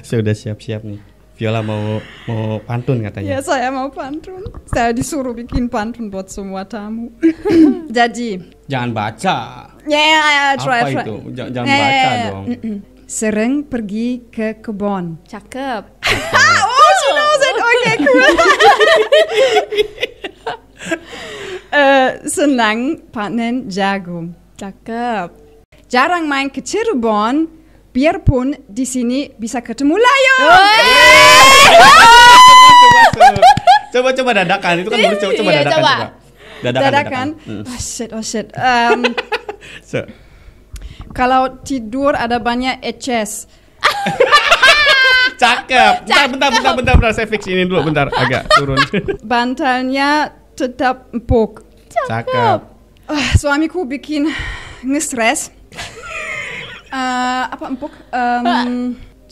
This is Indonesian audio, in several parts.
Saya udah siap-siap nih. Viola mau pantun katanya. Ya, saya mau pantun. Saya disuruh bikin pantun buat semua tamu. Jadi, Jangan baca. try. Apa itu? Jangan baca dong. Sering pergi ke kebun. Cakep. Oh, she knows it. Okay, cool. Senang panen jagung. Cakep. Jarang main ke Cirebon, biarpun di sini bisa ketemu layang. Coba dadakan. Itu kan baru coba Iya, dadakan. coba. Coba. Dadakan. Oh shit. So, Kalau tidur ada banyak eces. cakep. Bentar. Saya fix ini dulu. Bentar, agak turun. Bantalnya tetap empuk. Cakep. Suamiku bikin ngestres. Apa empuk?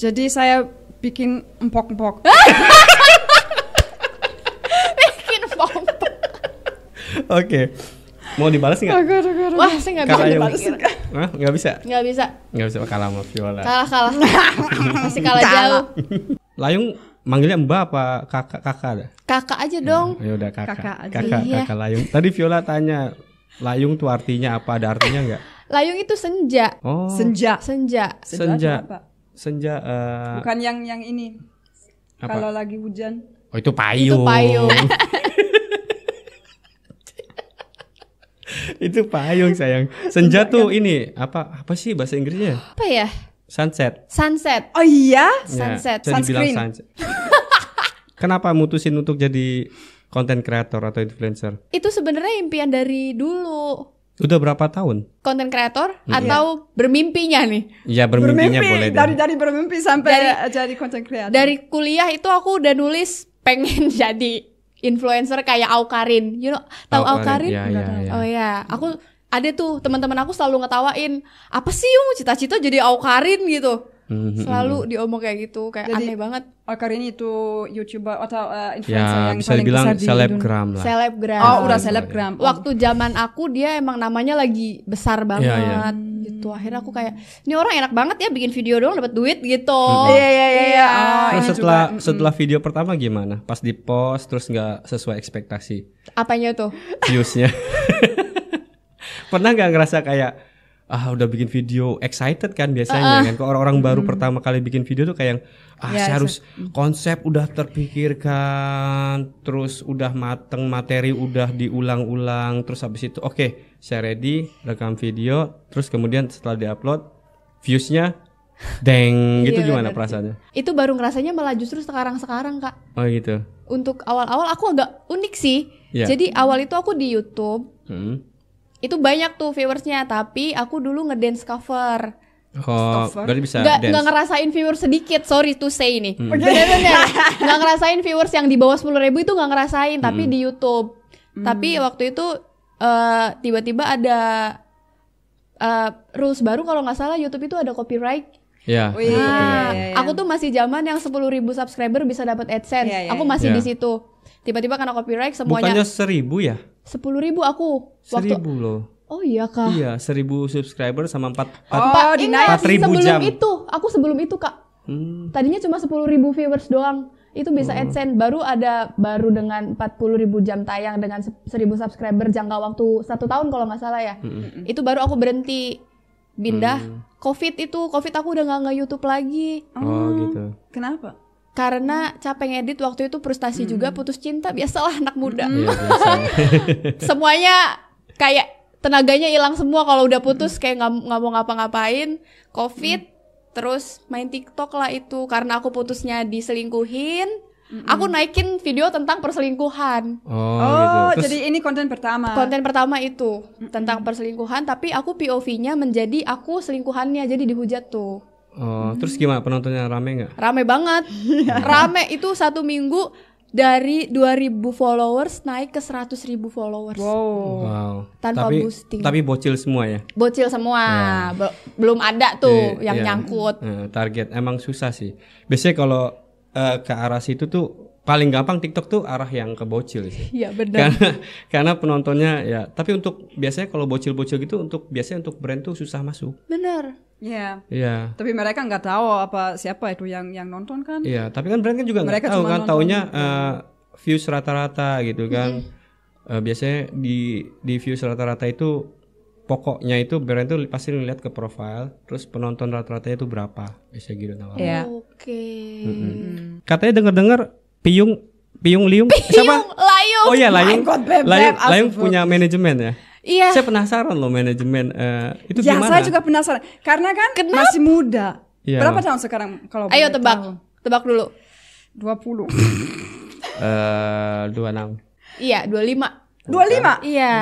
Jadi saya bikin empok-empok. Bikin bom. Oke. Mau dibalas nggak? Wah, saya nggak bisa dibalas. Hah? Nggak bisa. Nggak bisa. Kalah sama Viola. Kalah. Masih kalah jauh. Layung manggilnya Mbak apa kakak ada? Kakak aja dong. Ya udah kakak. Kakak aja. Iya. Kakak Layung. Tadi Viola tanya Layung tuh artinya apa? Ada artinya nggak? Layung itu senja. Oh. Senja. Senja. Senja. Apa? Senja. Bukan yang ini. Apa? Kalau lagi hujan. Oh itu payung. Itu payung. Itu payung sayang. Senja tuh ini apa sih bahasa Inggrisnya? Apa ya? Sunset. Sunset. Oh iya? Sunset. Ya, bisa dibilang Sunscreen. sunset. Kenapa mutusin untuk jadi content creator atau influencer? Itu sebenarnya impian dari dulu. Udah berapa tahun? Content creator atau bermimpinya nih? Ya bermimpinya boleh deh. Dari bermimpi sampai jadi content creator. Dari kuliah itu aku udah nulis pengen jadi influencer kayak Aukarin. You know, tahu Aukarin? Ya. Oh ya, aku ada tuh teman-teman aku selalu ngetawain, apa sih Yung cita-cita jadi Aukarin gitu. Selalu diomong kayak gitu, kayak Jadi, aneh banget. Aukarin itu YouTuber atau influencer Ya yang bisa paling dibilang besar di selebgram lah. Selebgram. Oh, udah selebgram. Waktu zaman aku dia emang namanya lagi besar banget Iya. gitu. Akhirnya aku kayak, ini orang enak banget ya bikin video doang dapat duit gitu. Iya. Oh, Terus ini setelah video pertama gimana? Pas di post terus nggak sesuai ekspektasi Apanya tuh? viewsnya? Pernah nggak ngerasa kayak udah bikin video excited kan biasanya kan? Kalau orang-orang baru pertama kali bikin video tuh kayak saya harus konsep udah terpikirkan, terus udah mateng, materi udah diulang-ulang, terus habis itu oke, saya ready rekam video, terus kemudian setelah diupload viewsnya deng gitu. Gimana perasaannya? Itu baru ngerasanya malah justru sekarang-sekarang Kak. Oh gitu. Untuk awal-awal aku agak unik sih. Iya. Jadi awal itu aku di YouTube. Itu banyak tuh viewersnya, tapi aku dulu ngedance cover. Oh, berarti bisa Nggak dance. ngerasain viewers sedikit, sorry to say ini. Bener-bener nggak ngerasain viewers yang di bawah 10.000 itu nggak ngerasain, tapi di YouTube. Tapi waktu itu tiba-tiba ada rules baru kalau nggak salah, YouTube itu ada copyright. Ya. Aku tuh masih zaman yang 10.000 subscriber bisa dapat AdSense. Iya. Aku masih Iya. di situ. Tiba-tiba karena copyright semuanya. Bukannya 1.000 ya? 10.000 aku. 1.000 loh. Oh iya Kak. Iya, 1.000 subscriber sama 4 Ingat 4.000 sebelum jam. itu, aku sebelum itu Kak. Tadinya cuma 10.000 viewers doang. Itu bisa AdSense. Baru dengan 40.000 jam tayang dengan 1.000 subscriber jangka waktu 1 tahun kalau nggak salah ya. Itu baru aku berhenti. Pindah. Covid aku udah nggak nge-YouTube lagi. Oh gitu. Kenapa? Karena capek ngedit waktu itu, frustasi juga, putus cinta, biasalah anak muda. Iya biasa. Semuanya kayak tenaganya hilang semua kalau udah putus, kayak nggak mau ngapa-ngapain. Covid, terus main TikTok lah itu, karena aku putusnya diselingkuhin. Aku naikin video tentang perselingkuhan. Oh gitu. Terus, jadi ini konten pertama. Konten pertama itu tentang perselingkuhan, tapi aku POV-nya menjadi aku selingkuhannya, jadi dihujat tuh. Terus gimana, penontonnya rame nggak? Rame banget. Rame itu 1 minggu dari 2.000 followers naik ke 100.000 followers. Wow. Tanpa boosting. Tapi bocil semua ya? Bocil semua. Belum ada tuh yang nyangkut. Target emang susah sih. Biasanya kalau ke arah situ tuh paling gampang TikTok tuh arah yang ke bocil sih. Iya benar. Karena penontonnya ya. Tapi untuk biasanya kalau bocil-bocil gitu biasanya untuk brand tuh susah masuk. Bener. Iya. Iya. Tapi mereka nggak tahu siapa itu yang nonton kan. Iya, tapi kan brand kan juga nggak Mereka tahu cuma kan, nonton. taunya views rata-rata gitu kan. Biasanya di views rata-rata itu pokoknya itu brand itu pasti ngeliat ke profile, terus penonton rata-ratanya itu berapa, biasanya gitu nawar. Iya. Oke. Katanya dengar-dengar Piyung Liung siapa? Layung. Oh iya, Layung. My God, Beb, Layung Asif. punya manajemen ya. Iya. Saya penasaran loh manajemen itu Ya, gimana? saya juga penasaran. Karena kan Kenapa? masih muda. Iya. Berapa tahun sekarang kalau Ayo boleh tebak. tahu? Tebak dulu. 20. 26. Iya, 25. 25. Iya.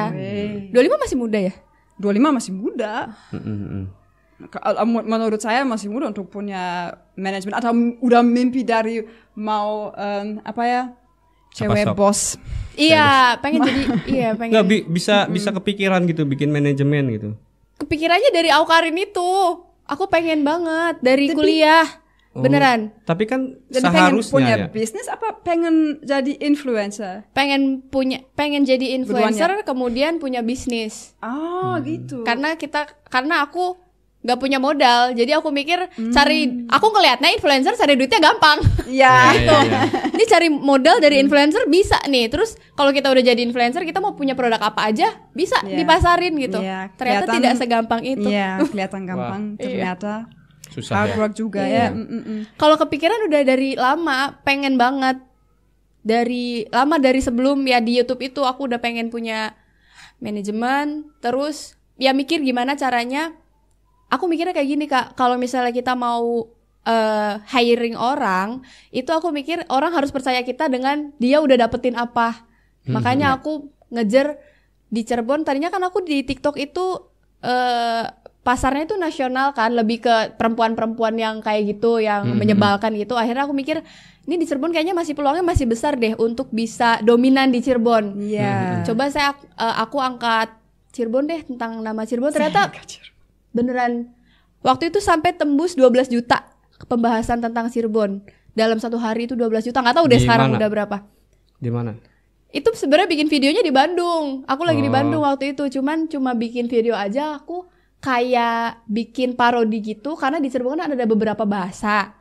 25 masih muda ya? 25 masih muda. Mm-mm. Menurut saya masih muda untuk punya manajemen atau udah mimpi dari mau cewek sok? bos. Iya, pengen jadi pengen. Nggak bisa kepikiran gitu bikin manajemen gitu. Kepikirannya dari Aukarin itu. Aku pengen banget dari kuliah. Beneran. Tapi kan Jadi pengen seharusnya punya ya. bisnis apa pengen jadi influencer? Pengen jadi influencer kemudian punya bisnis. Oh, gitu. Karena aku nggak punya modal, jadi aku mikir aku ngelihatnya influencer cari duitnya gampang. Iya. Iya. Ini cari modal dari influencer bisa nih. Terus kalau kita udah jadi influencer, kita mau punya produk apa aja bisa Iya. dipasarin gitu. Iya, Ternyata kelihatan- tidak segampang itu. Iya, kelihatan gampang. Ternyata Susah hard ya. work juga ya. Kalau kepikiran udah dari lama, pengen banget. Dari sebelum ya di YouTube itu aku udah pengen punya manajemen, terus ya mikir gimana caranya. Aku mikirnya kayak gini Kak, kalau misalnya kita mau hiring orang, itu aku mikir orang harus percaya kita dengan dia udah dapetin apa. Makanya aku ngejar di Cirebon. Tadinya kan aku di TikTok itu pasarnya itu nasional kan, lebih ke perempuan-perempuan yang kayak gitu, yang menyebalkan gitu. Akhirnya aku mikir, ini di Cirebon kayaknya peluangnya masih besar deh untuk bisa dominan di Cirebon. Iya. Coba aku angkat Cirebon deh, tentang nama Cirebon. Ternyata beneran waktu itu sampai tembus 12 juta pembahasan tentang Cirebon. Dalam satu hari itu 12 juta. Nggak tahu deh Di sekarang mana? udah berapa. Di mana? Itu sebenarnya bikin videonya di Bandung. Aku lagi di Bandung waktu itu. Cuma bikin video aja. Aku kayak bikin parodi gitu. Karena di Cirebon kan ada beberapa bahasa.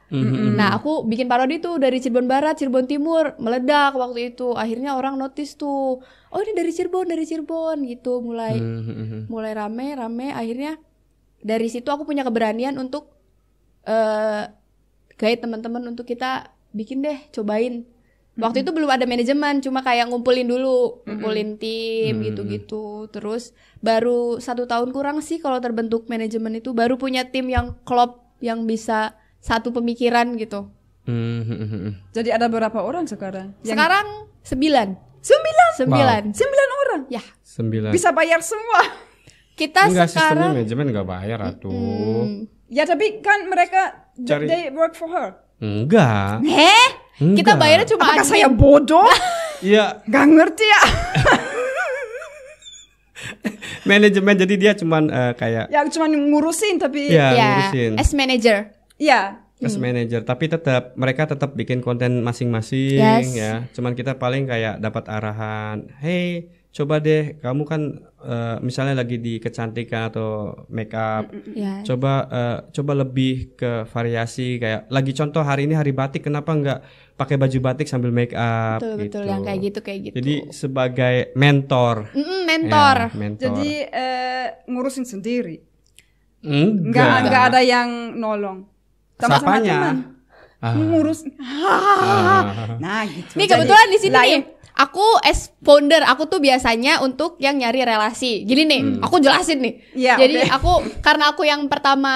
Nah aku bikin parodi tuh dari Cirebon Barat, Cirebon Timur. Meledak waktu itu. Akhirnya orang notice tuh. Oh ini dari Cirebon gitu. Mulai rame. Akhirnya dari situ aku punya keberanian untuk guide teman-teman untuk kita bikin deh, cobain. Waktu itu belum ada manajemen, cuma kayak ngumpulin tim gitu-gitu. Terus baru 1 tahun kurang sih kalau terbentuk manajemen itu, baru punya tim yang klop, yang bisa satu pemikiran gitu. Jadi ada berapa orang sekarang? Sekarang 9 orang. ya. 9. Bisa bayar semua. Kita Enggak, sistemnya sekarang manajemen enggak bayar atuh. Ya tapi kan mereka Cari- they work for her. Enggak. kita bayarnya cuma Apakah admin. saya bodoh? Iya, Gak ngerti ya. manajemen jadi dia cuman kayak Ya cuma ngurusin tapi ya Ya, ngurusin as manager. ya. as manager, tapi mereka tetap bikin konten masing-masing Yes. ya. Cuman kita paling kayak dapat arahan, hey coba deh kamu kan misalnya lagi di kecantikan atau make up, Ya. coba lebih ke variasi, kayak lagi contoh hari ini hari batik, kenapa nggak pakai baju batik sambil make up Betul gitu. yang kayak gitu. Jadi sebagai mentor. Mentor. Ya, mentor. Jadi ngurusin sendiri. enggak Nggak ada yang nolong. Sama-sama Siapanya? teman. Ah. Ngurus. Ah. Nah gitu. Nih Jadi, kebetulan di sini lain- nih, aku as founder, aku tuh biasanya untuk yang nyari relasi. Gini nih, aku jelasin nih. Iya, Jadi oke. karena aku yang pertama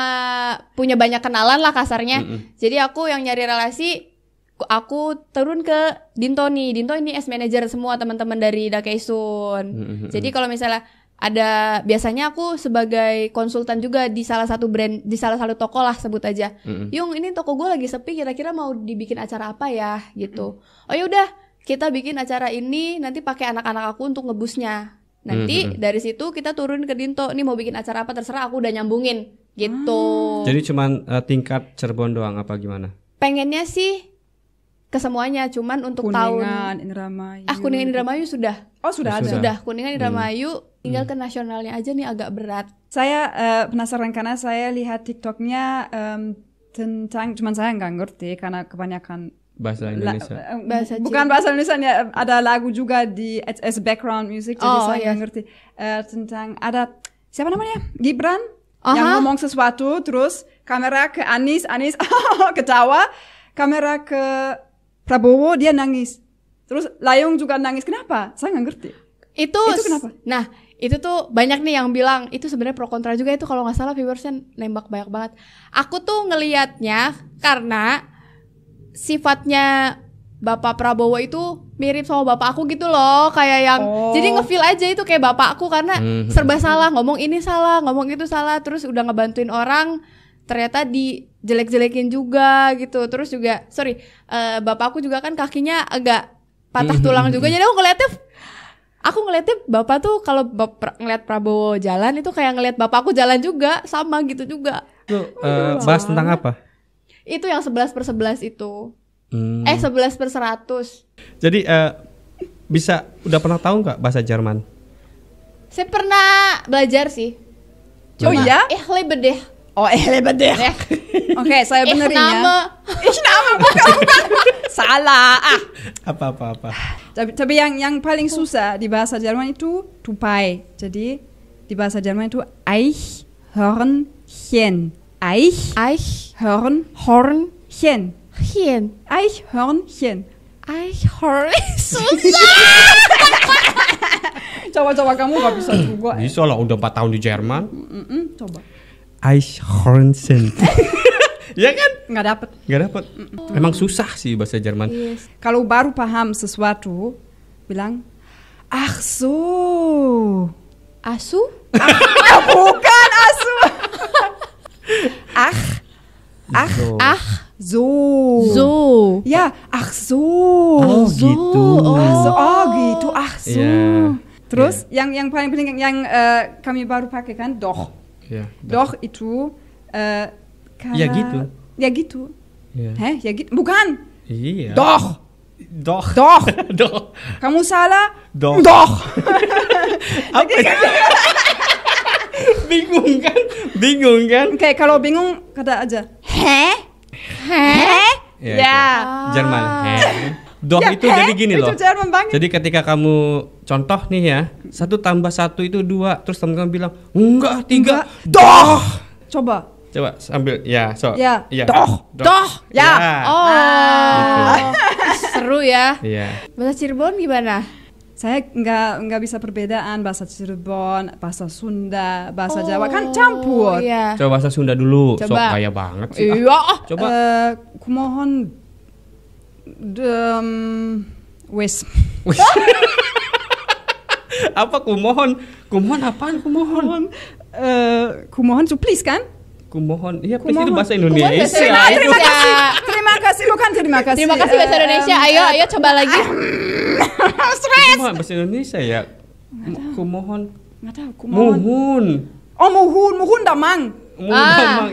punya banyak kenalan lah kasarnya. Jadi aku yang nyari relasi, aku turun ke Dinto nih. Dinto ini as manager semua teman-teman dari Dakeisun. Jadi kalau misalnya biasanya aku sebagai konsultan juga di salah satu brand, di salah satu toko lah sebut aja. Yung, ini toko gue lagi sepi, kira-kira mau dibikin acara apa ya gitu. Oh yaudah, kita bikin acara ini, nanti pakai anak-anak aku untuk ngebusnya. Nanti dari situ kita turun ke Dinto, nih mau bikin acara apa terserah, aku udah nyambungin gitu. Jadi cuman tingkat Cirebon doang apa gimana? Pengennya sih ke semuanya, cuman untuk Kuningan, tahun Indramayu. Kuningan Indramayu sudah. Oh sudah ada. Sudah, Kuningan Indramayu, tinggal ke nasionalnya aja nih agak berat. Saya penasaran karena saya lihat TikToknya tentang, cuman saya nggak ngerti karena kebanyakan bahasa Indonesia. Bukan bahasa Indonesia, ada lagu juga di as background music, jadi saya nggak ngerti. Tentang ada siapa namanya, Gibran yang ngomong sesuatu, terus kamera ke Anies ketawa, kamera ke Prabowo dia nangis, terus Layung juga nangis. Kenapa? Saya nggak ngerti. Itu kenapa? Nah, itu tuh banyak nih yang bilang itu sebenarnya pro kontra juga, itu kalau nggak salah viewersnya nembak banyak banget. Aku tuh ngelihatnya karena sifatnya Bapak Prabowo itu mirip sama bapak aku gitu loh, kayak yang jadi ngefeel aja itu kayak bapak aku karena serba salah, ngomong ini salah, ngomong itu salah, terus udah ngebantuin orang ternyata dijelek-jelekin juga gitu. Terus juga bapak aku juga kan kakinya agak patah tulang juga, jadi aku ngeliatnya bapak tuh kalau ngeliat Prabowo jalan itu kayak ngeliat bapak aku jalan juga, sama gitu juga. Tuh bahas tentang apa? Itu yang 11/11 itu. 11/100. Jadi udah pernah tahu nggak bahasa Jerman? Saya pernah belajar sih. Oh iya? Lebedeh. Oke, saya benerin ya. Ich Name bukan. Salah. Apa. Tapi yang paling susah di bahasa Jerman itu tupai. Jadi di bahasa Jerman itu Eichhörnchen. Eichhörnchen. Eichhörnchen. Susah. Coba kamu gak bisa juga. Bisa lah, udah 4 tahun di Jerman. Coba. Eichhörnchen. Ya kan? Nggak dapet. Emang susah sih bahasa Jerman. Yes. Kalau baru paham sesuatu, bilang, ach so. Asu? Bukan asu. So. Ya, ach so. Oh gitu. Gitu. Ach so. Yeah. Terus yang paling penting yang kami baru pakai kan, doch. Yeah, doch itu karena, ya gitu. Ya gitu. Yeah. Ya gitu. Bukan. Iya. Doch. Kamu salah. Doch. Apa? Bingung kan? Oke, kalau bingung kata aja. Ya. Jerman. Doch ya, itu jadi gini loh. Jerman banget. Jadi ketika kamu contoh nih ya, 1 + 1 itu 2, terus teman-teman bilang enggak 3. Doch. Coba sambil ya. Doch. Ya. Gitu. Seru ya. Iya. Bahasa Cirebon gimana? Saya nggak bisa perbedaan bahasa Cirebon, bahasa Sunda, bahasa Jawa kan campur. Iya. Coba bahasa Sunda dulu. Coba. Sok kaya banget sih. Iya. Coba. Kumohon wes. Apa kumohon? Kumohon apaan kumohon? Kumohon so please kan? Kumohon. Iya, please itu bahasa Indonesia. Terima kasih. Terima kasih bahasa Indonesia. Ayo coba lagi. Stress. Bahasa Indonesia ya. Kumohon. Nggak tahu. Kumohon. Muhun. Oh, muhun damang.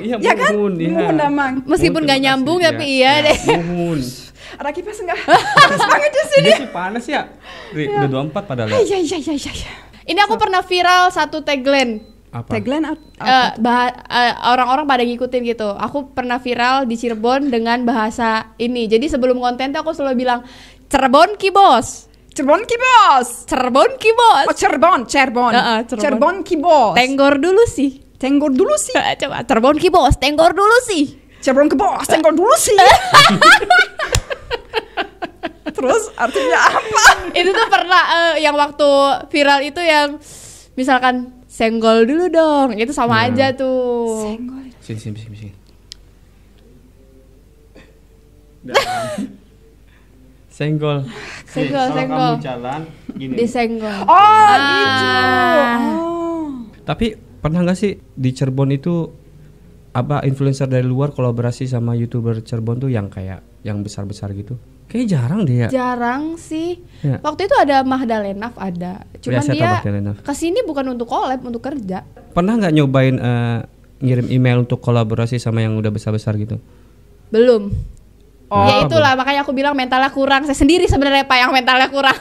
Iya, ya kan? muhun. Muhun damang. Meskipun nggak nyambung tapi iya deh. Muhun. Ada kipas enggak? Panas banget di sini. Ini sih panas ya. Udah 24 padahal. Iya. Ini aku pernah viral satu tagline. Apa? Tagline orang-orang pada ngikutin gitu. Aku pernah viral di Cirebon dengan bahasa ini. Jadi sebelum konten tuh aku selalu bilang Cirebon ki bos. Cirebon ki bos. Oh, Cirebon ki bos. Tenggor dulu sih. Coba Cirebon ki bos, tenggor dulu sih. Cirebon ki bos, tenggor dulu sih. Terus artinya apa? Itu tuh pernah yang waktu viral itu yang misalkan senggol dulu dong, itu sama aja tuh. Senggol. Sini. Senggol. Kamu jalan gini. Disenggol. Gitu. Tapi pernah nggak sih di Cirebon itu influencer dari luar kolaborasi sama YouTuber Cirebon tuh yang kayak yang besar-besar gitu? Kayaknya jarang deh ya. Jarang sih. Ya. Waktu itu ada Mahdalenaf ada. Cuman dia kesini bukan untuk collab, untuk kerja. Pernah nggak nyobain ngirim email untuk kolaborasi sama yang udah besar-besar gitu? Belum. Ya itulah makanya aku bilang mentalnya kurang. Saya sendiri sebenarnya Pak yang mentalnya kurang.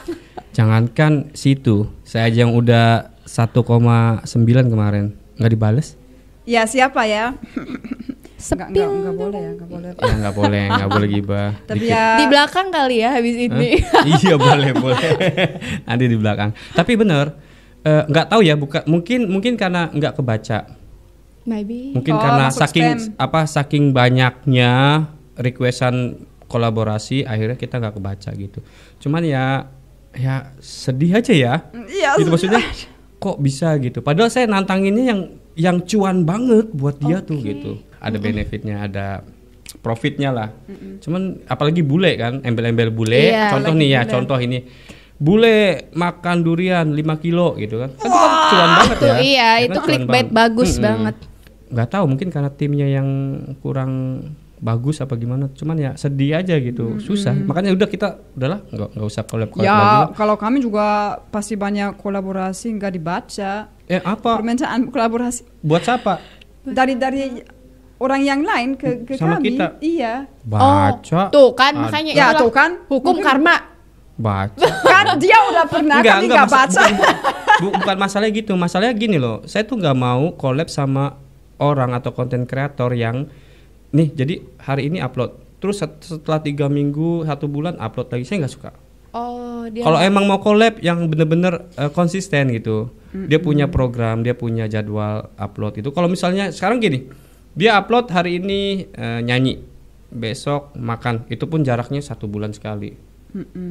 Jangankan situ, saya aja yang udah 1,9 kemarin. nggak dibales? Ya siapa ya? Sepil. Nggak boleh ya, nggak boleh. Ya nggak boleh gibah. Tapi ya Di belakang kali ya habis ini. Iya boleh. Nanti di belakang. Tapi bener, nggak tahu ya, mungkin karena nggak kebaca. Maybe. Mungkin karena saking banyaknya requestan kolaborasi, akhirnya kita nggak kebaca gitu. Cuman ya sedih aja ya. Iya. Gitu maksudnya. Kok bisa gitu? Padahal saya nantanginnya yang cuan banget buat dia tuh gitu. Ada benefitnya, ada profitnya lah. Cuman apalagi bule kan, embel-embel bule. Contoh nih ya, contoh ini. Bule makan durian 5 kilo gitu kan. Itu kan cuan banget ya. Iya, itu clickbait bagus banget. Nggak tahu, mungkin karena timnya yang kurang bagus apa gimana. Cuman ya sedih aja gitu, susah. Makanya udahlah nggak usah collab lagi. Ya kalau kami juga pasti banyak kolaborasi nggak dibaca. Apa? Permintaan kolaborasi. Buat siapa? Dari orang yang lain ke sama kami. Kita. Iya. Baca. Tuh kan makanya ya tuh kan hukum karma. Baca. Kan dia udah pernah kami nggak baca. Bukan masalahnya gitu. Masalahnya gini loh. Saya tuh nggak mau collab sama orang atau konten kreator yang nih jadi hari ini upload terus setelah 3 minggu 1 bulan upload lagi, saya nggak suka. Kalau emang mau collab yang bener-bener konsisten gitu, dia punya program, dia punya jadwal upload itu. Kalau misalnya sekarang gini, dia upload hari ini nyanyi, besok makan, itu pun jaraknya 1 bulan sekali.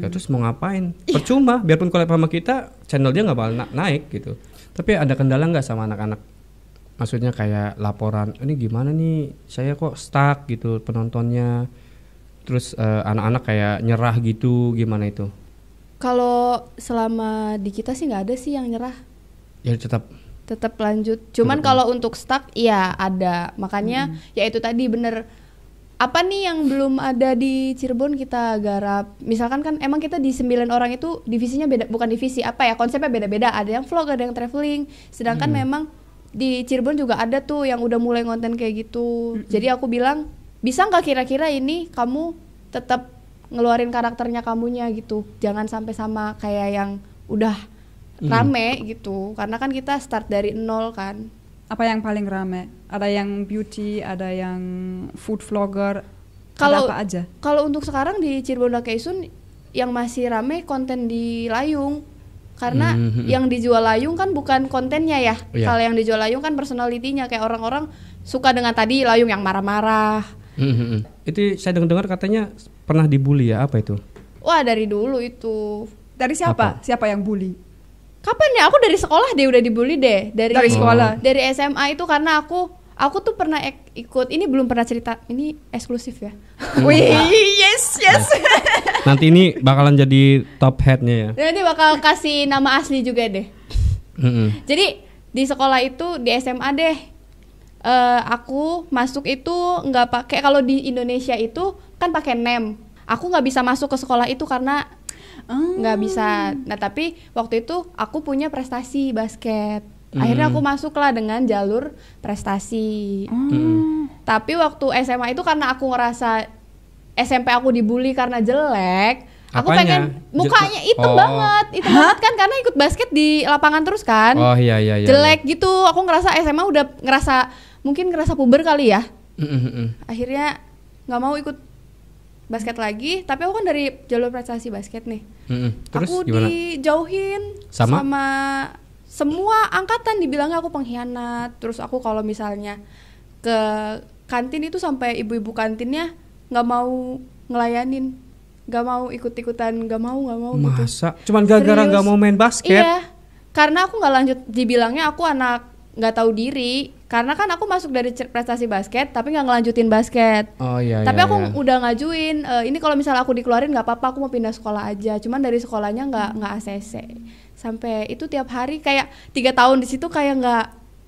Ya terus mau ngapain? Percuma, biarpun collab sama kita, channel dia nggak bakal naik gitu. Tapi ada kendala nggak sama anak-anak? Maksudnya kayak laporan, ini gimana nih, saya kok stuck gitu penontonnya. Terus anak-anak kayak nyerah gitu, gimana itu? Kalau selama di kita sih nggak ada sih yang nyerah. Ya tetap lanjut. Cuman kalau untuk stuck, iya ada. Makanya ya itu tadi bener. Apa nih yang belum ada di Cirebon kita garap. Misalkan kan emang kita di 9 orang itu divisinya beda, bukan divisi apa ya, konsepnya beda-beda. Ada yang vlog, ada yang traveling. Sedangkan memang di Cirebon juga ada tuh yang udah mulai konten kayak gitu. Jadi aku bilang, bisa nggak kira-kira ini kamu tetap ngeluarin karakternya kamunya gitu. Jangan sampai sama kayak yang udah rame gitu. Karena kan kita start dari 0 kan. Apa yang paling rame? Ada yang beauty, ada yang food vlogger, ada apa aja? Kalau untuk sekarang di Cirebon Dakeisun yang masih rame konten di Layung. Karena yang dijual Layung kan bukan kontennya ya. Kalau yang dijual Layung kan personalitinya, kayak orang-orang suka dengan tadi Layung yang marah-marah. Itu saya dengar katanya pernah dibully ya, apa itu? Wah, dari dulu itu. Dari siapa? Apa? Siapa yang bully? Kapan ya? Aku dari sekolah deh udah dibully deh. Dari sekolah. Dari SMA itu karena aku tuh pernah ikut, ini belum pernah cerita, ini eksklusif ya. Wih, yes. Nanti ini bakalan jadi top headnya ya. Nanti bakal kasih nama asli juga deh. Jadi di sekolah itu, di SMA deh, aku masuk itu nggak pakai, kalau di Indonesia itu kan pakai NEM. Aku nggak bisa masuk ke sekolah itu karena nggak bisa. Nah tapi waktu itu aku punya prestasi basket. Akhirnya aku masuklah dengan jalur prestasi. Tapi waktu SMA itu karena aku ngerasa SMP aku dibully karena jelek. Aku pengen mukanya hitam banget kan karena ikut basket di lapangan terus kan. Oh iya. Jelek gitu. Aku ngerasa SMA udah mungkin ngerasa puber kali ya. Akhirnya nggak mau ikut basket lagi. Tapi aku kan dari jalur prestasi basket nih. Terus aku gimana? Dijauhin sama semua angkatan, dibilangnya aku pengkhianat. Terus aku kalau misalnya ke kantin itu sampai ibu-ibu kantinnya nggak mau ngelayanin, nggak mau ikut-ikutan, nggak mau gitu. Masa? Cuman gara-gara nggak mau main basket? Iya, karena aku nggak lanjut, dibilangnya aku anak nggak tahu diri. Karena kan aku masuk dari prestasi basket, tapi nggak ngelanjutin basket. Oh iya. Tapi aku udah ngajuin, ini kalau misalnya aku dikeluarin nggak apa-apa, aku mau pindah sekolah aja. Cuman dari sekolahnya nggak ACC. Sampai itu tiap hari kayak 3 tahun di situ kayak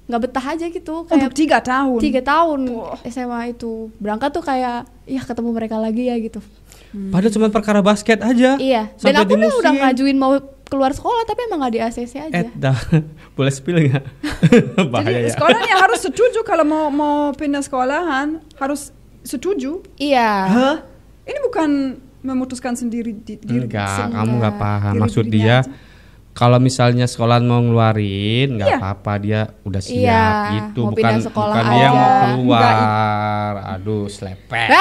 nggak betah aja gitu. Kayak untuk 3 tahun. 3 tahun SMA itu berangkat tuh kayak, ya ketemu mereka lagi ya gitu. Padahal cuma perkara basket aja. Iya. Dan aku udah ngajuin mau keluar sekolah tapi emang nggak di ACC aja. Boleh spill nggak? Bahaya. Jadi sekolahnya harus setuju kalau mau pindah sekolahan, harus setuju. Iya. Hah? Ini bukan memutuskan sendiri diri. Enggak, kamu nggak paham. Maksud dia kalau misalnya sekolah mau ngeluarin nggak apa-apa, dia udah siap gitu, bukan dia mau keluar. Aduh, selepet.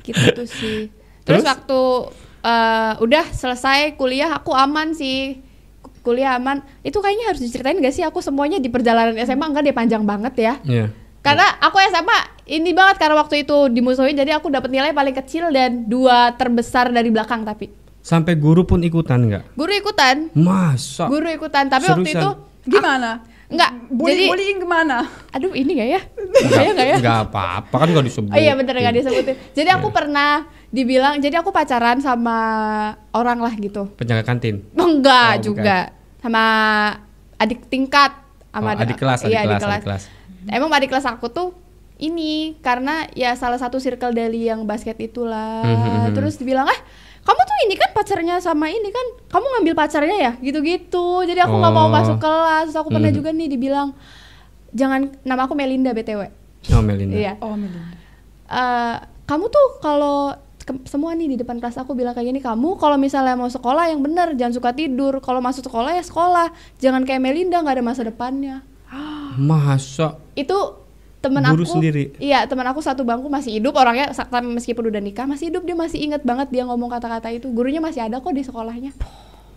Gitu sih. Terus waktu udah selesai kuliah aku aman sih. Kuliah aman. Itu kayaknya harus diceritain gak sih aku semuanya di perjalanan SMA? Enggak deh, panjang banget ya. Yeah. Karena aku SMA ini banget karena waktu itu dimusuhin, jadi aku dapat nilai paling kecil dan 2 terbesar dari belakang tapi. Sampai guru pun ikutan nggak? Guru ikutan. Masa? Guru ikutan, tapi Seriusan? waktu itu gimana? Enggak. Bullying kemana? Aduh, ini nggak ya? Enggak ya? Enggak apa-apa kan nggak disebut. Oh iya bener nggak disebutin. Jadi aku pernah dibilang, jadi aku pacaran sama orang lah gitu. Penjaga kantin? Enggak juga. Bukan. Sama adik tingkat. Sama adik kelas. Emang adik kelas aku tuh ini karena ya salah satu circle dari yang basket itulah. Terus dibilang, kamu tuh ini kan pacarnya sama ini kan, kamu ngambil pacarnya ya, gitu-gitu. Jadi aku nggak mau masuk kelas. Terus aku pernah juga nih dibilang, jangan, nama aku Melinda BTW. Oh Melinda. Iya. Oh Melinda. Kamu tuh kalau semua nih di depan kelas aku bilang kayak gini, kamu kalau misalnya mau sekolah yang bener, jangan suka tidur. Kalau masuk sekolah ya sekolah, jangan kayak Melinda nggak ada masa depannya. Masa? Itu teman guru aku sendiri. Iya, teman aku satu bangku masih hidup orangnya, meskipun udah nikah masih hidup, dia masih inget banget dia ngomong kata-kata itu. Gurunya masih ada kok di sekolahnya.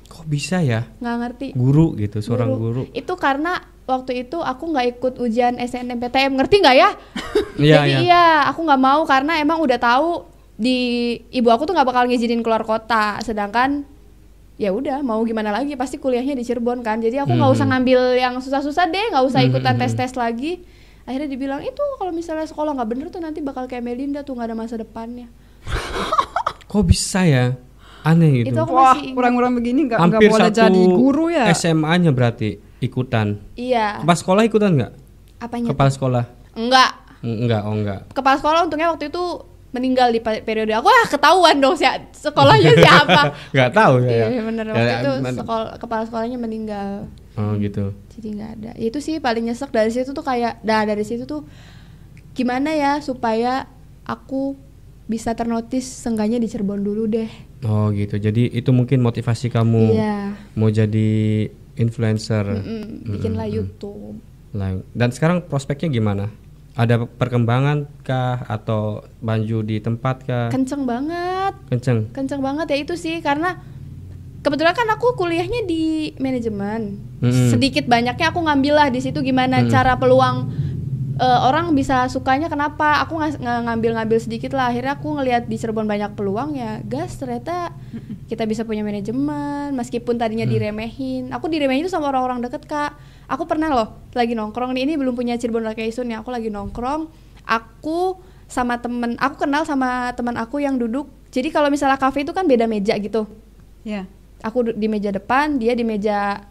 Kok bisa ya? Nggak ngerti. Guru gitu, seorang guru. Itu karena waktu itu aku nggak ikut ujian SNMPTN, ngerti nggak ya? Jadi aku nggak mau karena emang udah tahu di ibu aku tuh nggak bakal ngizinin keluar kota, sedangkan ya udah mau gimana lagi, pasti kuliahnya di Cirebon kan. Jadi aku nggak usah ngambil yang susah-susah deh, nggak usah ikutan tes-tes lagi. Akhirnya dibilang itu kalau misalnya sekolah nggak bener tuh nanti bakal kayak Melinda tuh, nggak ada masa depannya. Kok bisa ya? Aneh gitu. Wah, orang-orang begini nggak boleh jadi guru ya? SMA-nya berarti ikutan. Iya. Kepala sekolah ikutan nggak? Apanya? Kepala sekolah? Enggak. Enggak. Kepala sekolah untungnya waktu itu meninggal di periode aku. Ketahuan dong sekolahnya siapa. Nggak tahu saya. Iya bener, waktu itu kepala sekolahnya meninggal. Oh gitu. Jadi nggak ada. Itu sih paling nyesek dari situ tuh kayak, dari situ tuh gimana ya supaya aku bisa ternotis seenggaknya di Cirebon dulu deh. Oh gitu. Jadi itu mungkin motivasi kamu mau jadi influencer. Bikinlah YouTube. Dan sekarang prospeknya gimana? Ada perkembangan kah atau banju di tempat kah? Kenceng banget. Kenceng banget ya itu sih, karena kebetulan kan aku kuliahnya di manajemen. Sedikit banyaknya aku ngambil lah di situ gimana cara peluang orang bisa sukanya, kenapa aku ngambil sedikit lah. Akhirnya aku ngelihat di Cirebon banyak peluang, ya gas ternyata kita bisa punya manajemen meskipun tadinya diremehin. Aku diremehin itu sama orang-orang deket Kak. Aku pernah loh lagi nongkrong nih, ini belum punya Cirebon Location ya, aku lagi nongkrong, aku kenal sama teman aku yang duduk. Jadi kalau misalnya kafe itu kan beda meja gitu. Iya. Aku di meja depan, dia di meja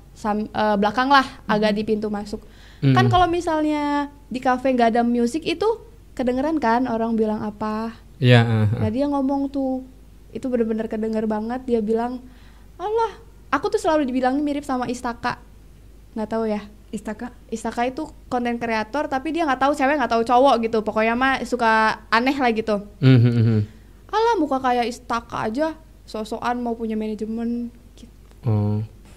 belakang lah, agak di pintu masuk. Kan kalau misalnya di kafe nggak ada musik itu kedengeran kan orang bilang apa? Iya. Nah dia ngomong tuh, itu bener-bener kedenger banget. Dia bilang, alah, aku tuh selalu dibilangnya mirip sama Istaka. Nggak tahu ya? Istaka itu konten kreator, tapi dia nggak tahu cewek nggak tahu cowok gitu. Pokoknya mah suka aneh lah gitu. Alah, muka kayak Istaka aja, sok-sokan mau punya manajemen. Gitu.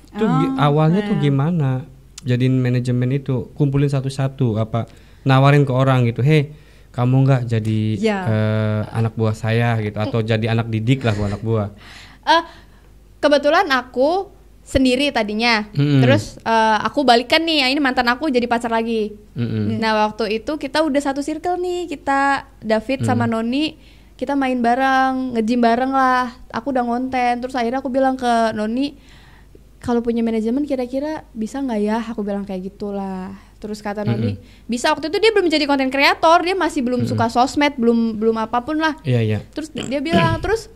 Itu awalnya tuh gimana? Jadiin manajemen itu, kumpulin satu-satu, apa nawarin ke orang gitu, hey kamu nggak jadi anak buah saya gitu, atau jadi anak didik lah buat anak buah. Kebetulan aku sendiri tadinya, terus aku balikan nih, ini mantan aku jadi pacar lagi. Nah waktu itu kita udah satu circle nih, kita David sama Noni, kita main bareng, nge-gym bareng lah. Aku udah ngonten, terus akhirnya aku bilang ke Noni, kalau punya manajemen kira-kira bisa nggak ya? Aku bilang kayak gitulah. Terus kata Noni, bisa. Waktu itu dia belum jadi konten kreator, dia masih belum suka sosmed, belum apapun lah. Iya. Terus dia bilang, terus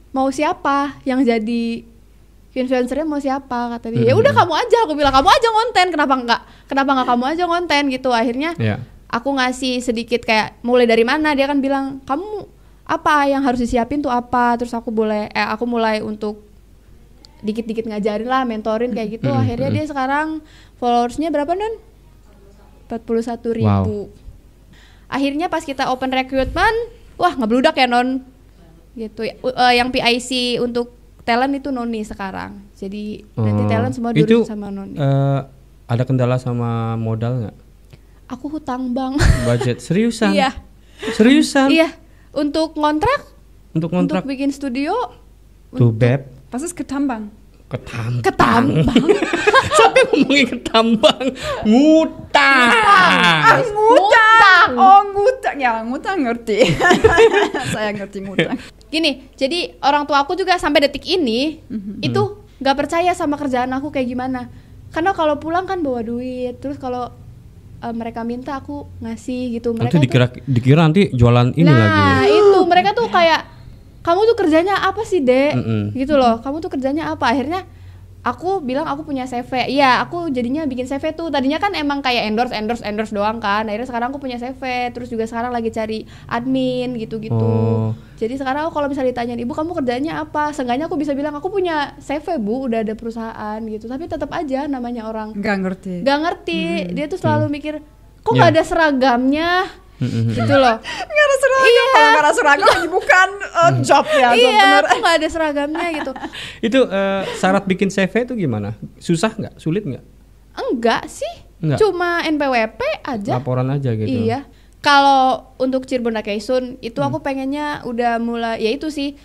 mau siapa yang jadi influencernya, mau siapa? Kata dia, ya udah kamu aja. Aku bilang kamu aja ngonten, kenapa nggak kamu aja ngonten gitu. Akhirnya aku ngasih sedikit kayak mulai dari mana. Dia kan bilang, kamu apa yang harus disiapin tuh apa? Terus aku mulai untuk dikit-dikit ngajarin lah, mentorin kayak gitu. Akhirnya dia sekarang followersnya berapa Non? 41.000. Wow. Akhirnya pas kita open recruitment, wah ngebludak ya Non gitu. Yang PIC untuk talent itu Noni sekarang. Jadi nanti talent semua diurus sama Noni. Ada kendala sama modal nggak? Aku hutang bank. Budget seriusan? Iya. Seriusan? Iya. Untuk kontrak? Untuk bikin studio? Tuh Beb. Was ist ketambang? Ketambang. Sampai ngomongin ketambang. Ngutang. Ngutang. Oh, ngutang. Ya, ngutang ngerti. Saya ngerti ngutang. Gini, jadi orang tua aku juga sampai detik ini itu nggak percaya sama kerjaan aku kayak gimana. Karena kalau pulang kan bawa duit, terus kalau mereka minta aku ngasih gitu. Mereka nanti dikira nanti jualan ini lagi. Nah itu mereka tuh kayak, kamu tuh kerjanya apa sih Dek? Gitu loh, kamu tuh kerjanya apa? Akhirnya aku bilang aku punya CV. Iya, aku jadinya bikin CV tuh. Tadinya kan emang kayak endorse doang kan. Akhirnya sekarang aku punya CV. Terus juga sekarang lagi cari admin gitu-gitu. Jadi sekarang aku kalau misalnya ditanyain, Ibu kamu kerjanya apa? Seenggaknya aku bisa bilang aku punya CV Bu, udah ada perusahaan gitu. Tapi tetap aja namanya orang Gak ngerti. Dia tuh selalu mikir, kok gak ada seragamnya? Gitu loh. Gak ada seragam. Kalau gak ada seragam ini bukan job ya. Iya, kok gak ada seragamnya gitu. Itu syarat bikin CV itu gimana? Susah nggak? Sulit nggak? Enggak sih. Cuma NPWP aja. Laporan aja gitu. Iya. Kalau untuk Cirebon Dakaisun itu aku pengennya udah mulai, ya itu sih,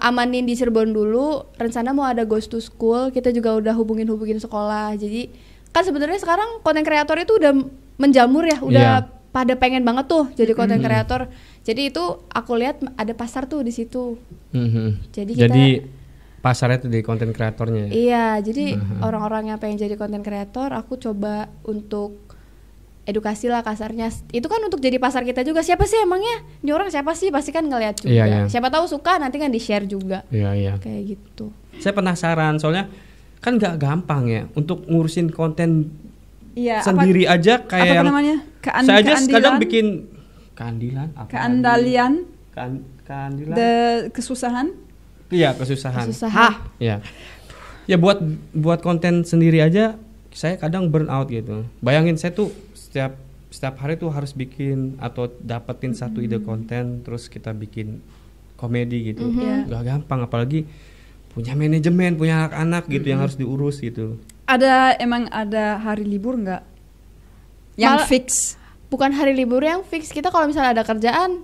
amanin di Cirebon dulu. Rencana mau ada Ghost to School. Kita juga udah hubungin sekolah. Jadi kan sebenarnya sekarang konten kreator itu udah menjamur ya, udah pada pengen banget tuh jadi konten kreator. Jadi itu aku lihat ada pasar tuh di situ. Jadi pasarnya tuh di konten kreatornya. Iya, jadi orang-orang yang pengen jadi konten kreator, aku coba untuk edukasi lah kasarnya. Itu kan untuk jadi pasar kita juga. Siapa sih emangnya? Ini orang siapa sih? Pasti kan ngeliat juga. Iya. Siapa tahu suka, nanti kan di-share juga. Iya. Kayak gitu. Saya penasaran, soalnya kan nggak gampang ya untuk ngurusin konten sendiri aja kayak apa namanya? Saya aja kadang bikin keandilan. Keandalian. Keandilan. Kesusahan. Iya, kesusahan. Iya. Ya buat konten sendiri aja saya kadang burn out gitu. Bayangin saya tuh setiap hari tuh harus bikin atau dapetin satu ide konten terus kita bikin komedi gitu. Gak gampang, apalagi punya manajemen, punya anak-anak gitu yang harus diurus gitu. Emang ada hari libur nggak? Yang fix? Bukan hari libur yang fix. Kita kalau misalnya ada kerjaan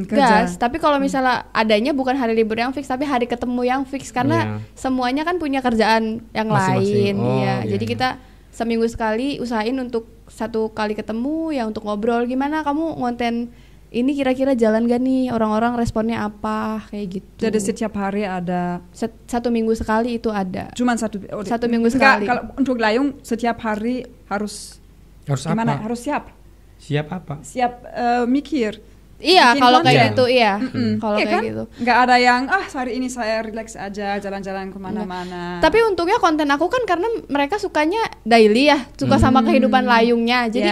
kerja. Tapi kalau misalnya adanya bukan hari libur yang fix, tapi hari ketemu yang fix, karena semuanya kan punya kerjaan yang lain. Jadi kita seminggu sekali usahain untuk satu kali ketemu ya, untuk ngobrol gimana kamu ngonten ini kira-kira jalan gak nih, orang-orang responnya apa, kayak gitu. Jadi setiap hari ada satu minggu sekali itu ada. Cuman satu minggu sekali. Kalau untuk Layung setiap hari harus gimana? Apa? Harus siap. Siap apa? Siap mikir. Iya, kalau kayak gitu, iya. Kalau kayak kan? gitu. Nggak ada yang hari ini saya relax aja, jalan-jalan kemana-mana. Tapi untungnya konten aku kan karena mereka sukanya daily ya, suka sama kehidupan Layungnya. Jadi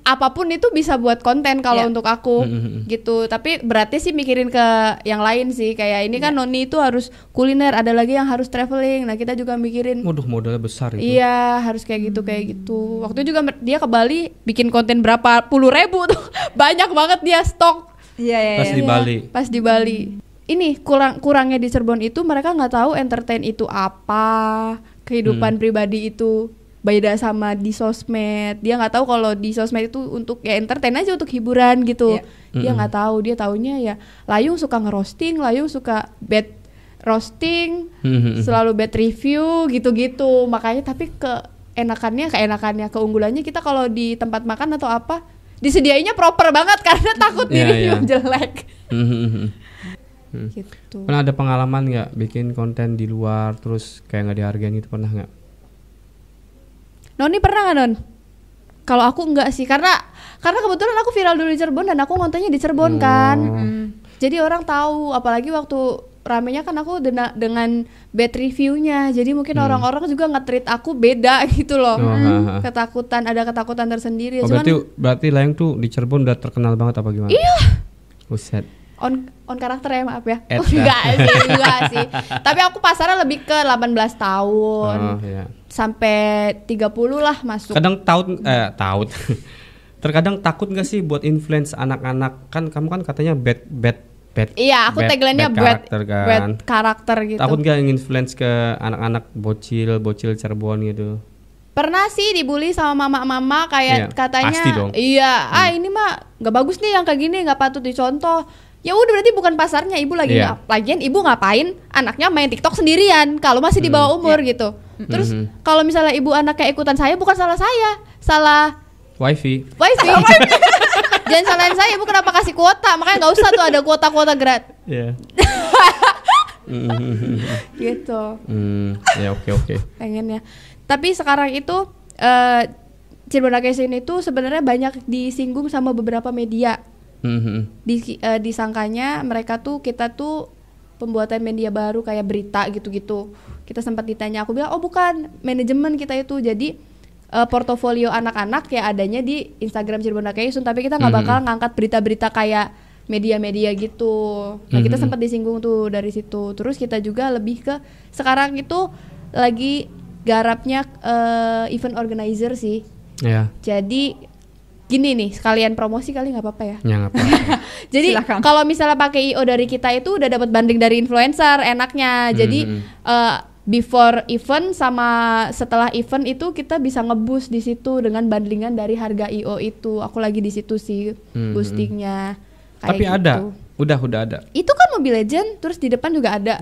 apapun itu bisa buat konten kalau untuk aku gitu. Tapi berarti sih mikirin ke yang lain sih. Kayak ini kan Noni itu harus kuliner, ada lagi yang harus traveling. Nah kita juga mikirin. Waduh, modalnya besar itu. Iya, harus kayak gitu. Waktu itu juga dia ke Bali bikin konten berapa puluh ribu tuh. Banyak banget dia stok. Iya. Pas di Bali. Ini kurangnya di Cirebon itu mereka nggak tahu entertain itu apa, kehidupan pribadi itu beda sama di sosmed. Dia nggak tahu kalau di sosmed itu untuk ya entertain aja, untuk hiburan gitu. Dia nggak tahu, dia taunya ya Layung suka ngerosting, Layung suka bad roasting, selalu bad review gitu-gitu. Makanya tapi keenakannya, keunggulannya kita kalau di tempat makan atau apa disediainya proper banget karena takut di review jelek. Gitu. Pernah ada pengalaman nggak bikin konten di luar terus kayak nggak dihargain gitu, pernah nggak? Noni pernah nggak, Non? Kalau aku nggak sih, karena kebetulan aku viral dulu di Cirebon dan aku kontennya di Cirebon kan. Jadi orang tahu, apalagi waktu ramenya kan aku dengan bad reviewnya, jadi mungkin orang-orang juga nge-treat aku beda gitu loh. Ada ketakutan tersendiri. Berarti Layung tuh di Cirebon udah terkenal banget apa gimana? Iya. Buset. On karakter ya, maaf ya. Enggak sih. Tapi aku pasarnya lebih ke 18 tahun. Sampai 30 lah masuk. Kadang Terkadang takut nggak sih buat influence anak-anak? Kan kamu kan katanya bad Iya, aku tagline-nya bad karakter gitu. Takut nggak influence ke anak-anak bocil Cirebon gitu? Pernah sih dibully sama mama-mama kayak katanya, pasti dong. Iya, ini mah nggak bagus nih yang kayak gini, nggak patut dicontoh. Ya udah berarti bukan pasarnya, ibu lagi lagian ibu ngapain anaknya main TikTok sendirian kalau masih di bawah umur gitu. Terus kalau misalnya ibu anaknya ikutan saya, bukan salah saya, salah wifi. Jangan salahin saya, ibu kenapa kasih kuota, makanya nggak usah tuh ada kuota gratis. Gitu. Ya oke. Pengennya. Tapi sekarang itu Cirebon Magazine itu sebenarnya banyak disinggung sama beberapa media. Disangkanya kita tuh pembuatan media baru kayak berita gitu-gitu. Kita sempat ditanya, aku bilang bukan, manajemen kita itu. Jadi portofolio anak-anak ya adanya di Instagram Cirebon Magazine, tapi kita nggak bakal ngangkat berita-berita kayak media-media gitu. Nah kita sempat disinggung tuh dari situ. Terus kita juga lebih ke sekarang itu lagi garapnya event organizer sih. Jadi gini nih, sekalian promosi kali nggak apa-apa ya? Ya nggak apa-apa. Jadi kalau misalnya pakai IO dari kita itu udah dapat banding dari influencer, enaknya. Jadi before event sama setelah event itu kita bisa nge-boost di situ dengan bandingan dari harga IO itu. Aku lagi di situ sih boostingnya. Tapi gitu. Ada, udah ada. Itu kan Mobile Legend, terus di depan juga ada.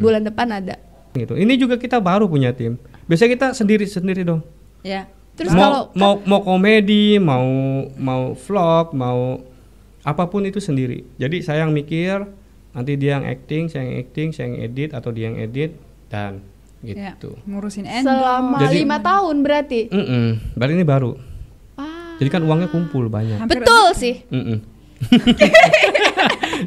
Bulan depan ada. Gitu. Ini juga kita baru punya tim. Biasanya kita sendiri dong. Ya. Terus mau komedi, mau vlog, mau apapun itu sendiri. Jadi saya yang mikir, nanti dia yang acting, saya yang edit atau dia yang edit dan gitu. Ya, ngurusin endo. Selama 5 tahun berarti. Berarti ini baru. Jadi kan uangnya kumpul banyak. Betul sih.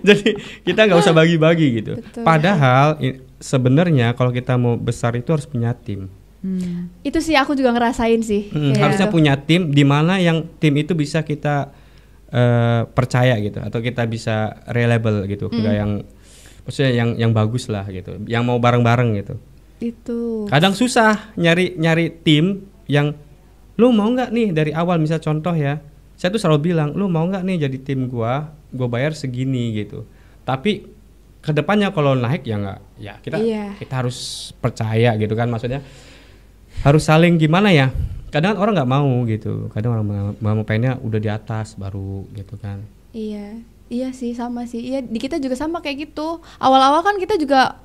Jadi kita nggak usah bagi-bagi gitu. Betul. Padahal sebenarnya kalau kita mau besar itu harus punya tim. Itu sih aku juga ngerasain sih. Harusnya punya tim di mana yang tim itu bisa kita percaya gitu, atau kita bisa reliable gitu, enggak yang maksudnya yang bagus lah gitu, yang mau bareng-bareng gitu. Itu. Kadang susah nyari tim yang lu mau nggak nih dari awal, misal contoh ya, saya tuh selalu bilang lu mau nggak nih jadi tim gua bayar segini gitu. Tapi kedepannya kalau naik ya nggak, ya kita harus percaya gitu kan, maksudnya harus saling gimana ya. Kadang orang nggak mau gitu, kadang orang mau pengennya udah di atas baru gitu kan. Iya sih, sama sih. Iya, di kita juga sama kayak gitu. Awal-awal kan kita juga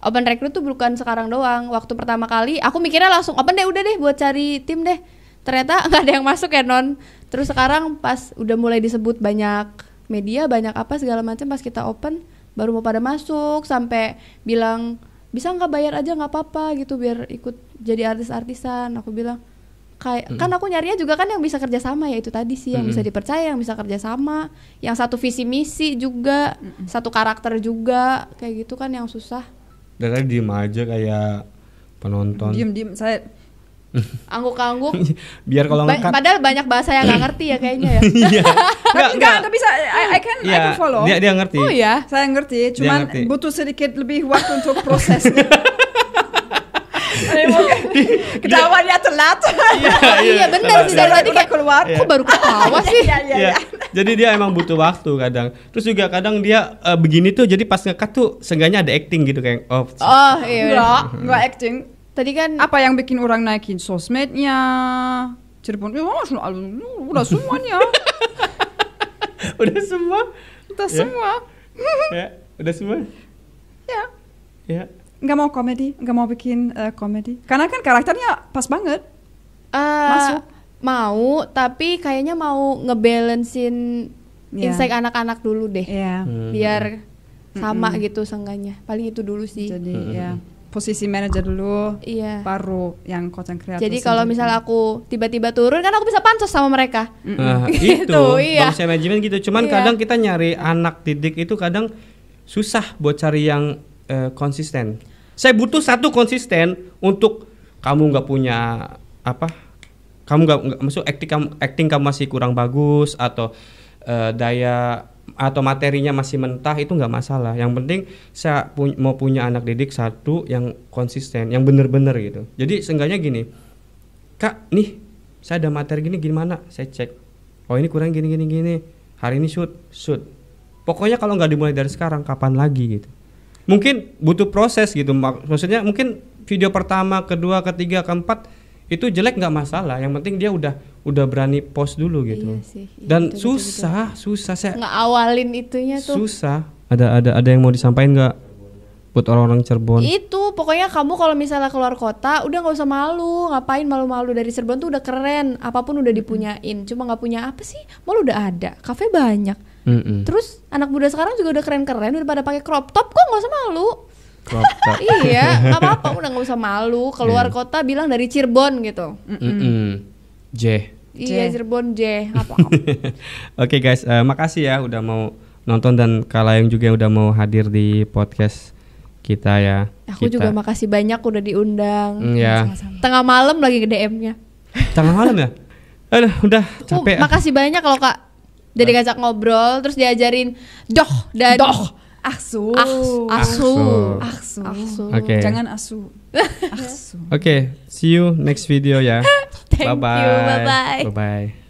open recruit tuh bukan sekarang doang. Waktu pertama kali aku mikirnya langsung open deh, udah deh buat cari tim deh. Ternyata nggak ada yang masuk ya non. Terus sekarang pas udah mulai disebut banyak media, banyak apa segala macam, pas kita open baru mau pada masuk, sampai bilang bisa nggak bayar aja nggak apa-apa gitu biar ikut jadi artis-artisan. Aku bilang kayak kan aku nyarinya juga kan yang bisa kerja sama, ya itu tadi sih, yang bisa dipercaya, yang bisa kerja sama, yang satu visi misi juga, satu karakter juga, kayak gitu kan yang susah. Dari diem aja kayak penonton. Diem saya angguk-angguk. Biar kalau padahal banyak bahasa yang nggak ngerti ya kayaknya ya. Enggak bisa, I can follow. Dia ngerti. Oh ya, saya ngerti, cuman butuh sedikit lebih waktu untuk prosesnya. Ketawanya telat. Iya benar sih, dari tadi kayak keluar. Kok baru ketawa sih? Iya. Jadi dia emang butuh waktu kadang. Terus juga kadang dia begini tuh, jadi pas nge-cut tuh seenggaknya ada acting gitu kayak iya. Enggak acting. Tadi kan apa yang bikin orang naikin sosmednya? Cirebon udah semuanya. Udah semua. Ya, udah semua. Ya. Nggak mau komedi, nggak mau bikin komedi. Karena kan karakternya pas banget. Masuk. Mau, tapi kayaknya mau ngebalancein insect anak-anak dulu deh. Biar sama gitu seenggaknya. Paling itu dulu sih. Jadi posisi manajer dulu, baru yang content creator. Jadi kalau misalnya aku tiba-tiba turun, kan aku bisa pansos sama mereka. Itu, bangsa manajemen gitu. Cuman kadang kita nyari anak didik itu kadang susah buat cari yang konsisten. Saya butuh satu konsisten untuk kamu nggak punya apa, kamu nggak maksud acting kamu masih kurang bagus, atau daya atau materinya masih mentah, itu nggak masalah. Yang penting saya mau punya anak didik satu yang konsisten, yang bener-bener gitu. Jadi seenggaknya gini, Kak, nih saya ada materi gini, gimana? Saya cek. Oh ini kurang gini. Hari ini shoot. Pokoknya kalau nggak dimulai dari sekarang, kapan lagi gitu. Mungkin butuh proses gitu. Maksudnya mungkin video pertama, kedua, ketiga, keempat itu jelek nggak masalah. Yang penting dia udah berani post dulu gitu. Iya sih, iya, dan betul, susah saya nggak awalin itunya tuh. Susah. Ada yang mau disampaikan nggak buat orang-orang Cirebon? Itu pokoknya kamu kalau misalnya keluar kota udah nggak usah malu. Ngapain malu-malu, dari Cirebon tuh udah keren. Apapun udah dipunyain. Cuma nggak punya apa sih? Mall udah ada, kafe banyak. Terus anak muda sekarang juga udah keren-keren, udah pada pakai crop top, kok nggak usah malu. Crop top. Iya, nggak apa-apa, udah nggak usah malu. Keluar kota bilang dari Cirebon gitu. Iya, Cirebon J. Apa? Oke guys, makasih ya udah mau nonton dan kalian juga udah mau hadir di podcast kita ya. Aku juga makasih banyak udah diundang. Ya. Tengah malam lagi ke DM-nya. Tengah malam ya? Aduh, udah capek. Makasih banyak kalau Kak. Jadi ngajak ngobrol, terus diajarin doh dan Aksu. Okay. Jangan asu. Aksu. Oke, see you next video ya. Thank you, bye-bye. Bye-bye.